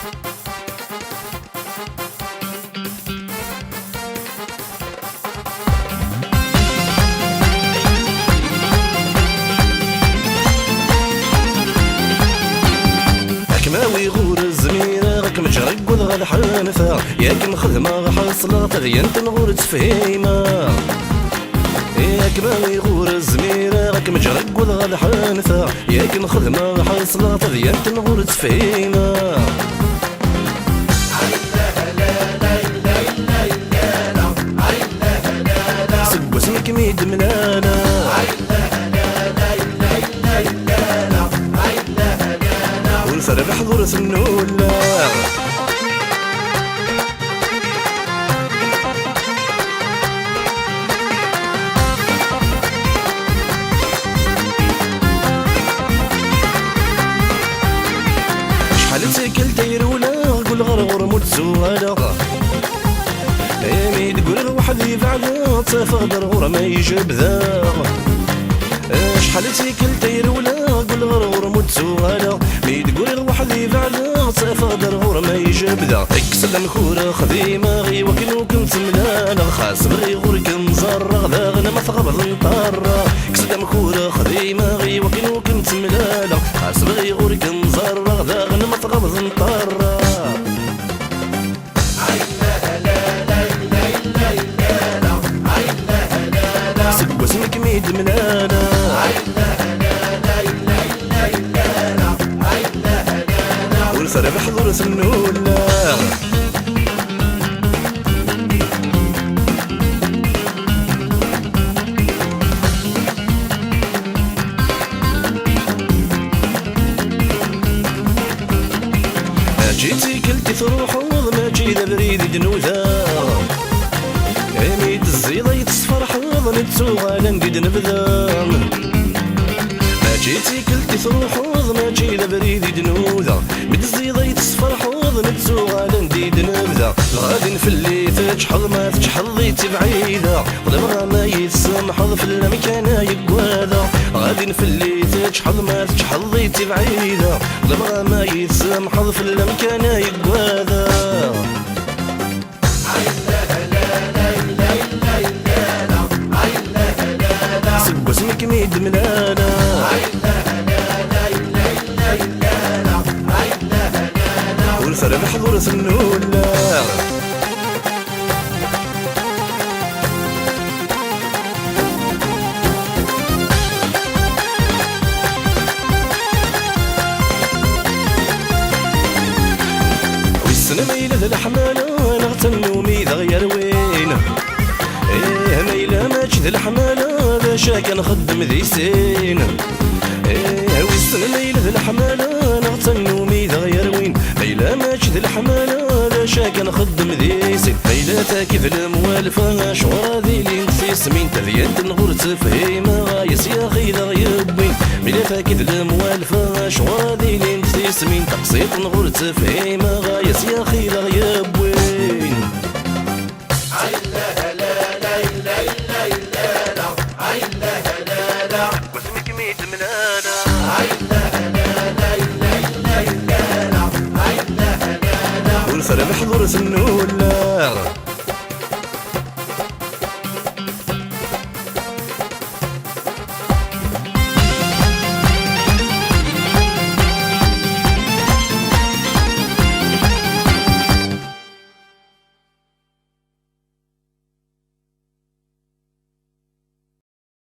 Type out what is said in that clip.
كماوي غور الزميرة غاك مجرق وضغى الحانفة ياك مخدمة غحصلة تذينت نغور تفهيمة. يا كماوي غور الزميرة غاك مجرق وضغى الحانفة ياك مخدمة غحصلة تذينت نغور تفهيمة. سب اسمك ميد منانا والفرق حضور سنولا. شحال تاكل دايرولا قول غرغر متزوالا امي تقول وحدي بعدا تفضل غور ما يجيب ذا. شحال تاكل دايرولا قول غرغر متزوالا مي تقول وحدي بعدا تفضل غور ما يجيب ذا. اكسل مخورة خديمة غي وكنو كنت ملانا خاص بغي غور كنزرغ ذا غنا ما تغبض نطرة. اكسل مخورة خديمة غي وكنو كنت ملانا خاص بغي غور كنزرغ ذا غنا ما تغبض نطرة. سب واسمك ميد منانا والفرق حضور سنولا. جيتي كلتي تروح وض ما جي ذا بريد دنوذا اميد الزيضة يتصفر حوض نتسوغا لنقد نبذا. ما جيتي كلتي تروح وض ما جي ذا بريد دنوذا مد الزيضة يتصفر حوض نتسوغا لنقد نبذا. غادي نفلي تجحظ ما تجحظيتي بعيدة ودمغا ما يتسمحظ في المكان يقواذا. غادي نفلي تجحظ ما تجحظيتي بعيدة ودمغا ما يتسمحظ في المكان يقواذا. سب اسمك ميد منانا والفرق حضور سنولا. والسنة ميلة ذا الحمالة نغتنو ميذا غير وين. ايه ميلة ماتش ذا الحمالة ذا شاكا نخدم ذي سين. ايه والسنة ميلة ذا الحمالة نغتنو ميذا غير وين. ميلة ماتش ذا الحمالة ذا شاكا نخدم ذي سين. ميلة تاكيف الموالفة شعورا ذي لين في سمين تذيد نغور تفهيمة غايس يا خي ذا غيبين. ميلة تاكيف الموالفة شعورا ذي لين في سمين تقسيط نغور تفهيمة غايس يا خي ذا غيبين. واسمك ميت منانا والفرق حضور سنولا.